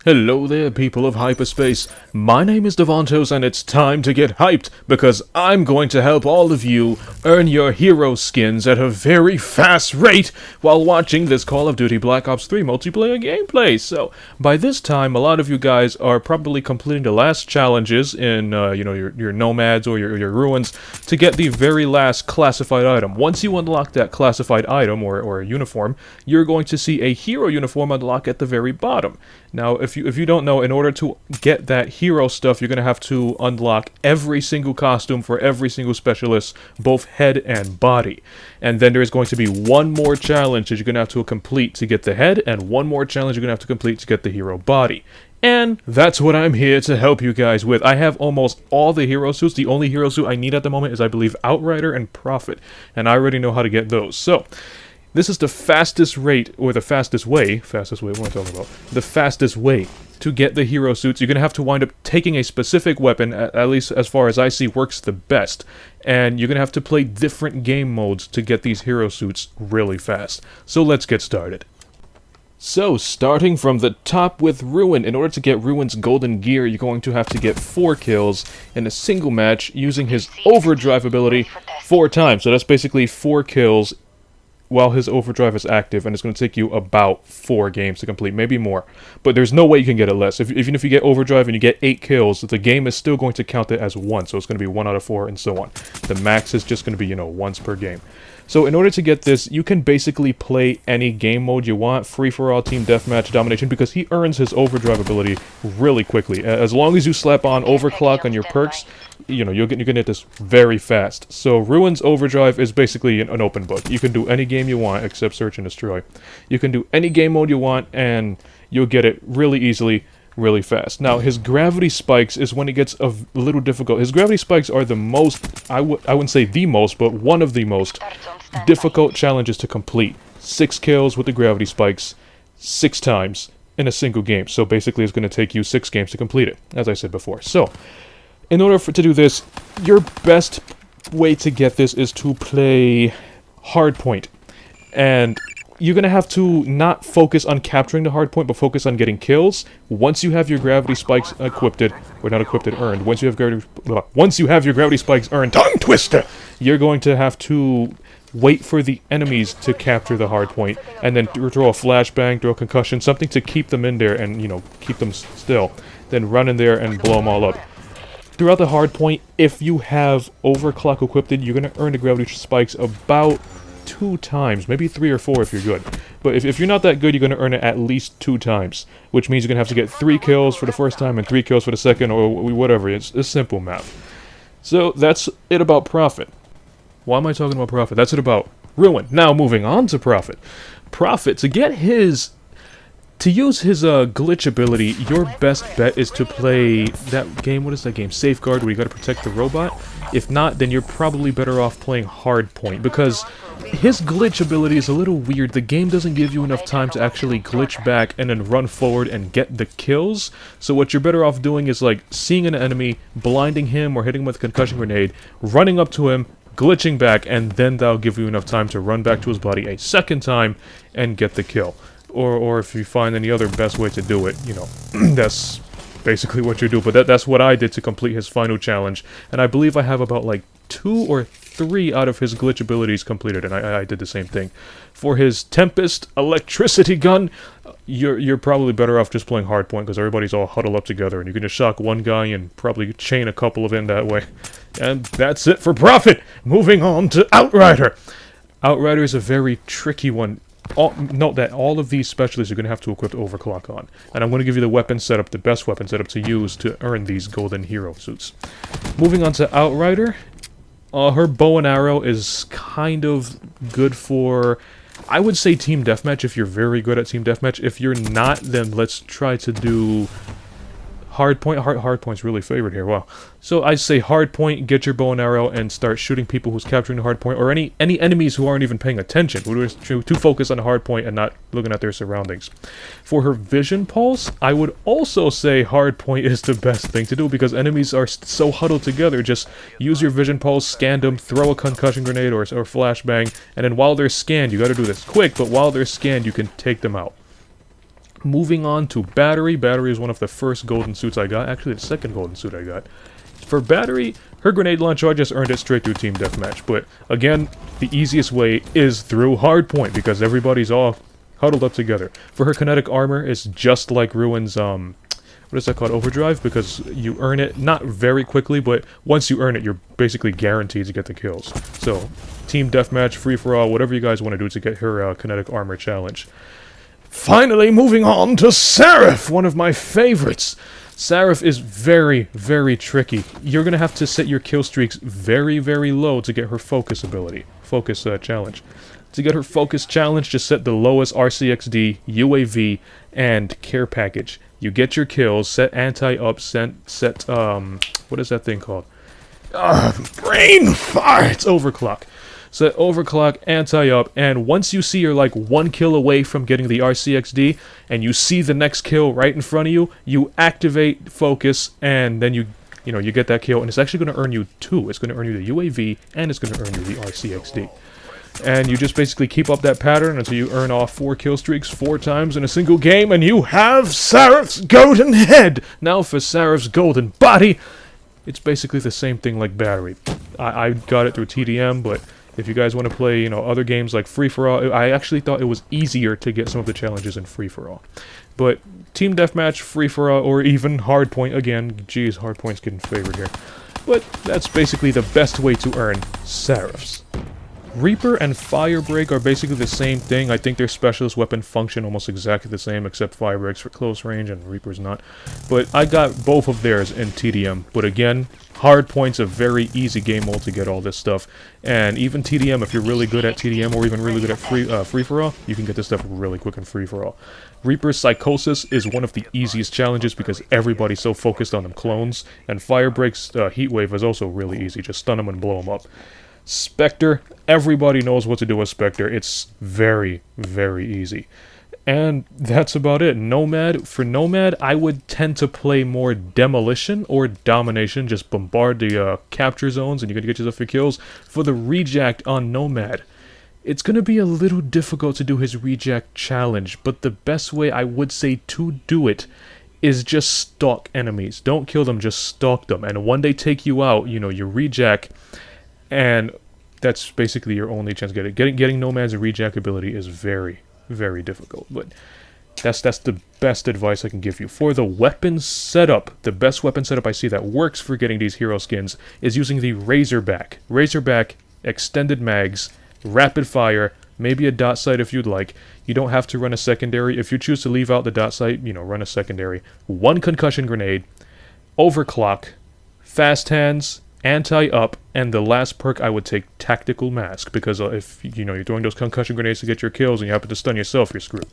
Hello there, people of hyperspace. My name is Davontos, and it's time to get hyped, because I'm going to help all of you earn your hero skins at a very fast rate while watching this Call of Duty Black Ops 3 multiplayer gameplay. So, by this time, a lot of you guys are probably completing the last challenges in, your nomads or your ruins to get the very last classified item. Once you unlock that classified item or uniform, you're going to see a hero uniform unlock at the very bottom. Now, if you don't know, in order to get that hero stuff, you're going to have to unlock every single costume for every single specialist, both head and body. And then there's going to be one more challenge that you're going to have to complete to get the head, and one more challenge you're going to have to complete to get the hero body. And that's what I'm here to help you guys with. I have almost all the hero suits. The only hero suit I need at the moment is, I believe, Outrider and Prophet. And I already know how to get those. So, this is the fastest rate, or the fastest way, what am I talking about? The fastest way to get the hero suits. You're going to have to wind up taking a specific weapon, at least as far as I see, works the best. And you're going to have to play different game modes to get these hero suits really fast. So let's get started. So, starting from the top with Ruin, in order to get Ruin's golden gear, you're going to have to get 4 kills in a single match using his overdrive ability 4 times. So that's basically 4 kills while his overdrive is active, and it's going to take you about 4 games to complete, maybe more. But there's no way you can get it less. Even if you get overdrive and you get 8 kills, the game is still going to count it as 1, so it's going to be 1 out of 4 and so on. The max is just going to be, once per game. So in order to get this, you can basically play any game mode you want, free-for-all, team deathmatch, domination, because he earns his overdrive ability really quickly. As long as you slap on overclock on your perks, you're going to get this very fast. So Ruin's overdrive is basically an open book. You can do any game you want except search and destroy. You can do any game mode you want, and you'll get it really easily, really fast. Now, his gravity spikes is when it gets a little difficult. His gravity spikes are the most, I wouldn't say the most, but one of the most difficult challenges to complete. 6 kills with the gravity spikes 6 times in a single game. So basically it's going to take you 6 games to complete it, as I said before. So, in order to do this, your best way to get this is to play hardpoint. And you're going to have to not focus on capturing the hardpoint, but focus on getting kills. Once you have your gravity spikes earned, once you have your gravity spikes earned, tongue twister, you're going to have to wait for the enemies to capture the hardpoint, and then throw a flashbang, throw a concussion, something to keep them in there and, keep them still. Then run in there and blow them all up. Throughout the hardpoint, if you have overclock equipped, you're going to earn the gravity spikes about 2 times, maybe 3 or 4 if you're good. But if you're not that good, you're going to earn it at least 2 times, which means you're going to have to get 3 kills for the first time and 3 kills for the second, or whatever. It's simple math. So that's it about Prophet. Why am I talking about Prophet? That's it about Ruin. Now moving on to Prophet. Prophet, to use his glitch ability, your best bet is to play that game. What is that game? Safeguard, where you gotta protect the robot. If not, then you're probably better off playing Hardpoint, because his glitch ability is a little weird. The game doesn't give you enough time to actually glitch back and then run forward and get the kills. So what you're better off doing is like seeing an enemy, blinding him or hitting him with a concussion grenade, running up to him, glitching back, and then that'll give you enough time to run back to his body a second time and get the kill. Or if you find any other best way to do it, that's basically what you do. But that's what I did to complete his final challenge. And I believe I have about like 2 or 3 out of his glitch abilities completed, and I did the same thing. For his Tempest electricity gun, you're probably better off just playing Hardpoint, because everybody's all huddled up together, and you can just shock one guy and probably chain a couple of in that way. And that's it for Prophet! Moving on to Outrider! Outrider is a very tricky one. Note that all of these specialists you're going to have to equip overclock on. And I'm going to give you the weapon setup, the best weapon setup to use to earn these golden hero suits. Moving on to Outrider. Her bow and arrow is kind of good for, I would say, team deathmatch if you're very good at team deathmatch. If you're not, then let's try to do Hardpoint. Hardpoint's really favored here, wow. So I say Hardpoint, get your bow and arrow, and start shooting people who's capturing the Hardpoint, or any enemies who aren't even paying attention, who are too focused on the Hardpoint and not looking at their surroundings. For her Vision Pulse, I would also say Hardpoint is the best thing to do, because enemies are so huddled together. Just use your Vision Pulse, scan them, throw a concussion grenade or flashbang, and then while they're scanned, you gotta do this quick, but while they're scanned, you can take them out. Moving on to Battery. Battery is one of the first golden suits I got. Actually, the second golden suit I got. For Battery, her grenade launcher, I just earned it straight through Team Deathmatch. But, again, the easiest way is through Hardpoint, because everybody's all huddled up together. For her kinetic armor, it's just like Ruin's, what is that called? Overdrive? Because you earn it, not very quickly, but once you earn it, you're basically guaranteed to get the kills. So, Team Deathmatch, free-for-all, whatever you guys want to do to get her kinetic armor challenge. Finally, moving on to Saref, one of my favorites. Saref is very, very tricky. You're going to have to set your kill streaks very, very low to get her focus ability. Focus challenge. To get her focus challenge, just set the lowest RCXD, UAV, and care package. You get your kills, set anti-up, set what is that thing called? Brain fart! It's overclock. Set overclock, anti-up, and once you see you're like 1 kill away from getting the RCXD, and you see the next kill right in front of you, you activate focus, and then you get that kill, and it's actually going to earn you 2. It's going to earn you the UAV, and it's going to earn you the RCXD. And you just basically keep up that pattern until you earn off 4 kill streaks 4 times in a single game, and you have Saref's golden head! Now for Saref's golden body, it's basically the same thing like Battery. I got it through TDM, but if you guys want to play, other games like Free-for-All, I actually thought it was easier to get some of the challenges in Free-for-All. But Team Deathmatch, Free-for-All, or even Hardpoint, again, geez, Hardpoint's getting favored here. But that's basically the best way to earn Sarefs. Reaper and Firebreak are basically the same thing. I think their specialist weapon function almost exactly the same, except Firebreak's for close range and Reaper's not. But I got both of theirs in TDM. But again, Hardpoint's a very easy game mode to get all this stuff. And even TDM, if you're really good at TDM or even really good at Free-for-All, you can get this stuff really quick in Free-for-All. Reaper's Psychosis is one of the easiest challenges because everybody's so focused on them clones. And Firebreak's Heatwave is also really easy. Just stun them and blow them up. Spectre, everybody knows what to do with Spectre. It's very, very easy. And that's about it. Nomad, for Nomad, I would tend to play more Demolition or Domination. Just bombard the capture zones and you're going to get yourself your kills. For the Reject on Nomad, it's going to be a little difficult to do his Reject challenge, but the best way I would say to do it is just stalk enemies. Don't kill them, just stalk them. And when they take you out, you Reject. And that's basically your only chance to get it. Getting Nomad's Reject ability is very, very difficult. But that's the best advice I can give you. For the weapon setup, the best weapon setup I see that works for getting these hero skins is using the Razorback. Razorback, extended mags, rapid fire, maybe a dot sight if you'd like. You don't have to run a secondary. If you choose to leave out the dot sight, run a secondary. 1 concussion grenade, overclock, fast hands, anti-up, and the last perk I would take Tactical Mask, because if you're throwing those concussion grenades to get your kills and you happen to stun yourself, you're screwed.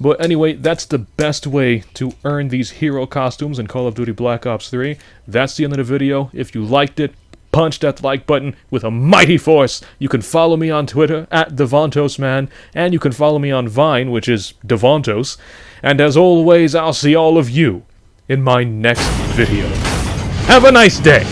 But anyway, that's the best way to earn these hero costumes in Call of Duty Black Ops 3. That's the end of the video. If you liked it, punch that like button with a mighty force. You can follow me on Twitter at DavontosMan, and you can follow me on Vine, which is Davontos. And as always, I'll see all of you in my next video. Have a nice day!